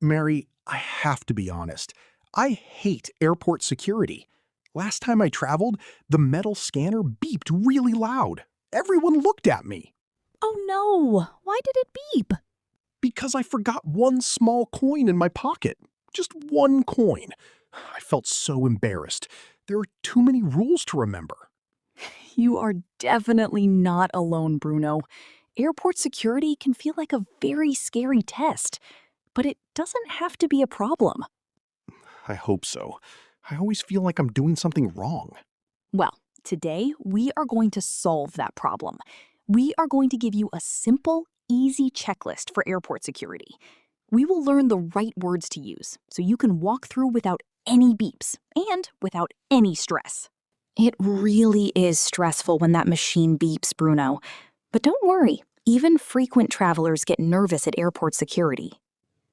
Mary, I have to be honest. I hate airport security. Last time I traveled, the metal scanner beeped really loud. Everyone looked at me Oh no! Why did it beep? because I forgot one small coin in my pocket. Just one coin. I felt so embarrassed. There are too many rules to remember. You are definitely not alone, Bruno. Airport security can feel like a very scary test, but it doesn't have to be a problem. I hope so. I always feel like I'm doing something wrong. Well, today we are going to solve that problem. We are going to give you a simple, easy checklist for airport security. We will learn the right words to use so you can walk through without any beeps and without any stress. It really is stressful when that machine beeps, Bruno. But don't worry, even frequent travelers get nervous at airport security.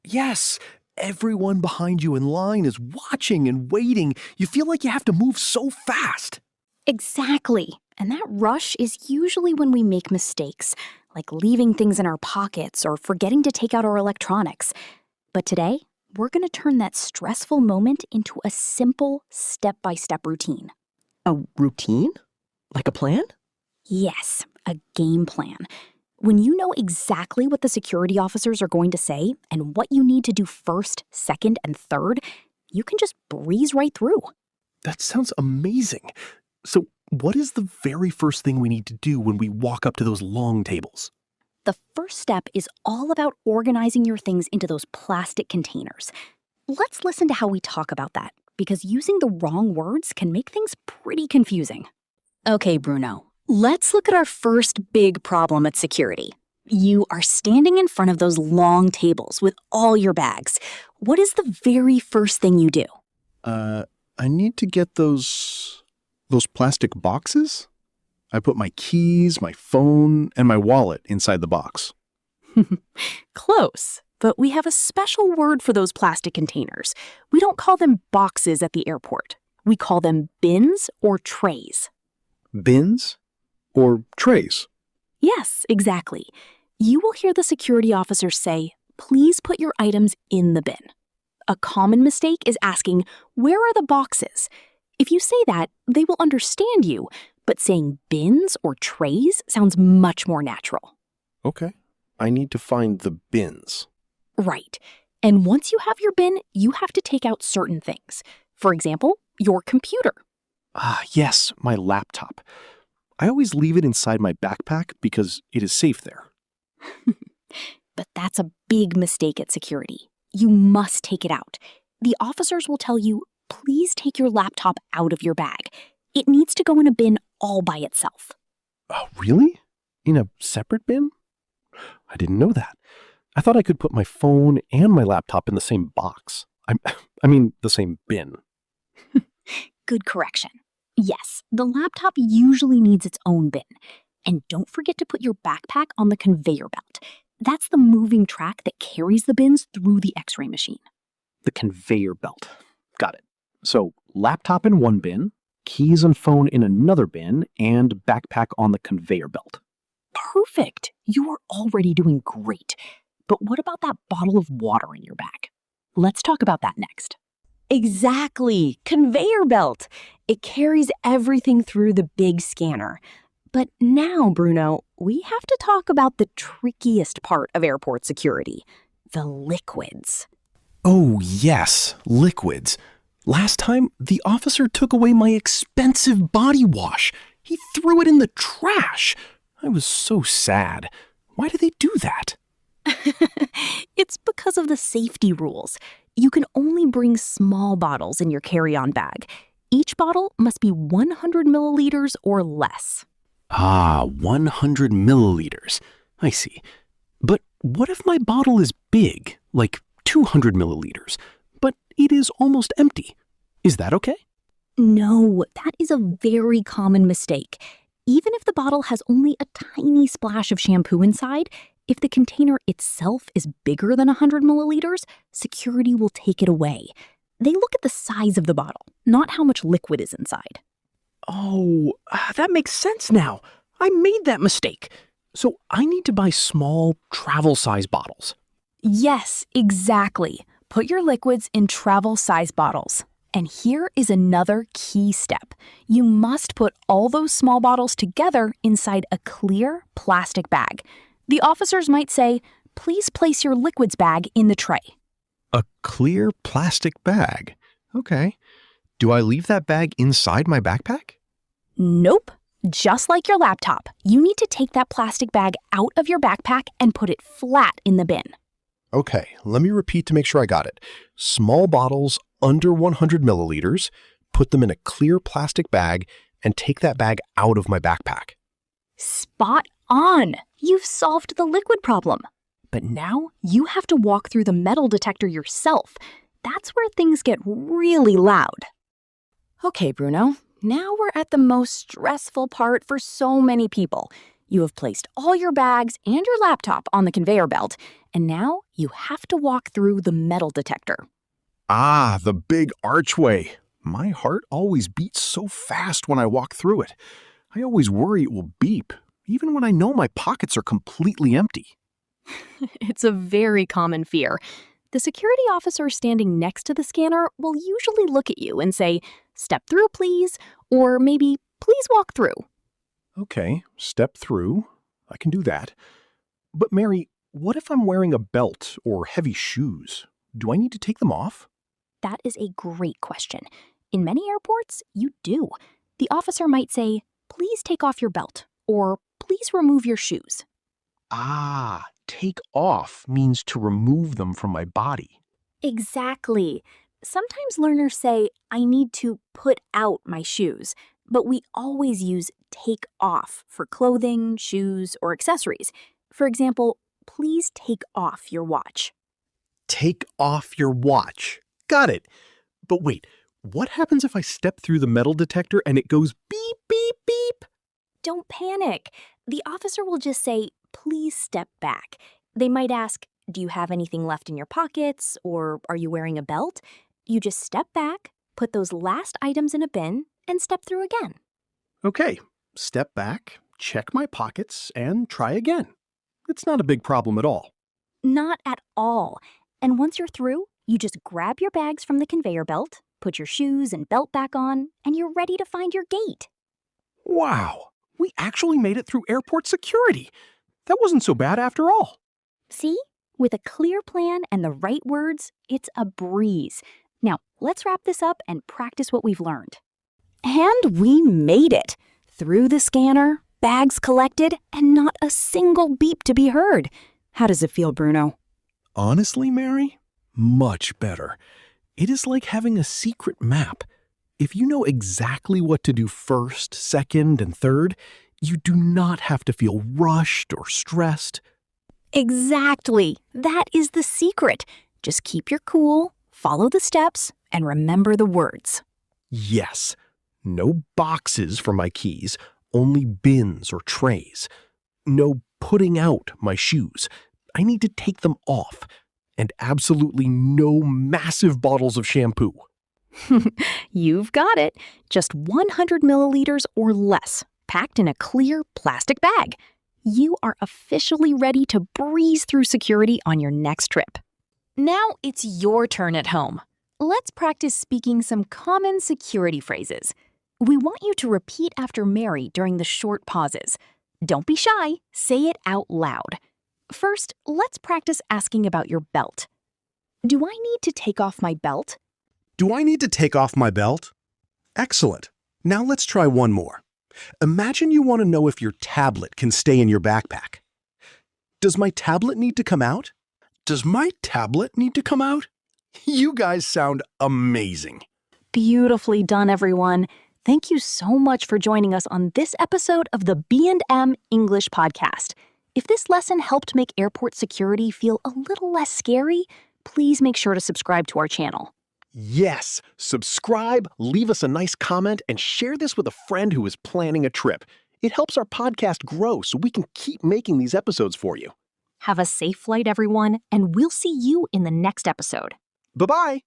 Yes, everyone behind you in line is watching and waiting. You feel like you have to move so fast. Exactly. And that rush is usually when we make mistakes, like leaving things in our pockets or forgetting to take out our electronics. But today, we're going to turn that stressful moment into a simple step-by-step routine. A routine? Like a plan? Yes, a game plan. When you know exactly what the security officers are going to say and what you need to do first, second, and third, you can just breeze right through. That sounds amazing. So, what is the very first thing we need to do when we walk up to those long tables? The first step is all about organizing your things into those plastic containers. Let's listen to how we talk about that, because using the wrong words can make things pretty confusing. Okay, Bruno, let's look at our first big problem at security. You are standing in front of those long tables with all your bags. What is the very first thing you do? I need to get those plastic boxes? I put my keys, my phone, and my wallet inside the box. Close, but we have a special word for those plastic containers. We don't call them boxes at the airport. We call them bins or trays. Bins or trays? Yes, exactly. You will hear the security officers say, "Please put your items in the bin." A common mistake is asking, "Where are the boxes?" If you say that, they will understand you, but saying bins or trays sounds much more natural. Okay. I need to find the bins. Right. And once you have your bin, you have to take out certain things. For example, your computer. Yes, my laptop. I always leave it inside my backpack because it is safe there. But that's a big mistake at security. You must take it out. The officers will tell you, "Please take your laptop out of your bag. It needs to go in a bin all by itself." Oh, really? In a separate bin? I didn't know that. I thought I could put my phone and my laptop in the same box. I mean, the same bin. Good correction. Yes, the laptop usually needs its own bin. And don't forget to put your backpack on the conveyor belt. That's the moving track that carries the bins through the X-ray machine. The conveyor belt. Got it. So, laptop in one bin, keys and phone in another bin, and backpack on the conveyor belt. Perfect. You are already doing great. But what about that bottle of water in your bag? Let's talk about that next. Exactly. Conveyor belt. It carries everything through the big scanner. But now, Bruno, we have to talk about the trickiest part of airport security, the liquids. Oh, yes, liquids. Last time, the officer took away my expensive body wash. He threw it in the trash. I was so sad. Why do they do that? It's because of the safety rules. You can only bring small bottles in your carry-on bag. Each bottle must be 100 milliliters or less. 100 milliliters. I see. But what if my bottle is big, like 200 milliliters, but it is almost empty? Is that okay? No, that is a very common mistake. Even if the bottle has only a tiny splash of shampoo inside, if the container itself is bigger than 100 milliliters, security will take it away. They look at the size of the bottle, not how much liquid is inside. Oh, that makes sense now. I made that mistake. So I need to buy small, travel-size bottles. Yes, exactly. Put your liquids in travel size bottles. And here is another key step. You must put all those small bottles together inside a clear plastic bag. The officers might say, "Please place your liquids bag in the tray." A clear plastic bag. Okay. Do I leave that bag inside my backpack? Nope. Just like your laptop, you need to take that plastic bag out of your backpack and put it flat in the bin. Okay, let me repeat to make sure I got it. Small bottles under 100 milliliters, put them in a clear plastic bag, and take that bag out of my backpack. Spot on! You've solved the liquid problem. But now you have to walk through the metal detector yourself. That's where things get really loud. Okay, Bruno, now we're at the most stressful part for so many people. You have placed all your bags and your laptop on the conveyor belt, and now you have to walk through the metal detector. Ah, the big archway. My heart always beats so fast when I walk through it. I always worry it will beep, even when I know my pockets are completely empty. It's a very common fear. The security officer standing next to the scanner will usually look at you and say, "Step through, please," or maybe, "Please walk through." Okay, step through. I can do that. But Mary, what if I'm wearing a belt or heavy shoes? Do I need to take them off? That is a great question. In many airports, you do. The officer might say, "Please take off your belt," or "Please remove your shoes." Ah, take off means to remove them from my body. Exactly. Sometimes learners say, "I need to put out my shoes," but we always use take off for clothing, shoes, or accessories. For example, "Please take off your watch." Take off your watch. Got it. But wait, what happens if I step through the metal detector and it goes beep, beep, beep? Don't panic. The officer will just say, "Please step back." They might ask, "Do you have anything left in your pockets?" or "Are you wearing a belt?" You just step back, put those last items in a bin, and step through again. Okay, step back, check my pockets, and try again. It's not a big problem at all. Not at all. And once you're through, you just grab your bags from the conveyor belt, put your shoes and belt back on, and you're ready to find your gate. Wow, we actually made it through airport security. That wasn't so bad after all. See? With a clear plan and the right words, it's a breeze. Now, let's wrap this up and practice what we've learned. And we made it! Through the scanner, bags collected, and not a single beep to be heard. How does it feel, Bruno? Honestly, Mary, much better. It is like having a secret map. If you know exactly what to do first, second, and third, you do not have to feel rushed or stressed. Exactly. That is the secret. Just keep your cool, follow the steps, and remember the words. Yes, no boxes for my keys, only bins or trays. No putting out my shoes. I need to take them off. And absolutely no massive bottles of shampoo. You've got it. Just 100 milliliters or less, packed in a clear plastic bag. You are officially ready to breeze through security on your next trip. Now it's your turn at home. Let's practice speaking some common security phrases. We want you to repeat after Mary during the short pauses. Don't be shy, say it out loud. First, let's practice asking about your belt. Do I need to take off my belt? Do I need to take off my belt? Excellent. Now let's try one more. Imagine you want to know if your tablet can stay in your backpack. Does my tablet need to come out? Does my tablet need to come out? You guys sound amazing. Beautifully done, everyone. Thank you so much for joining us on this episode of the B&M English Podcast. If this lesson helped make airport security feel a little less scary, please make sure to subscribe to our channel. Yes, subscribe, leave us a nice comment, and share this with a friend who is planning a trip. It helps our podcast grow so we can keep making these episodes for you. Have a safe flight, everyone, and we'll see you in the next episode. Bye-bye.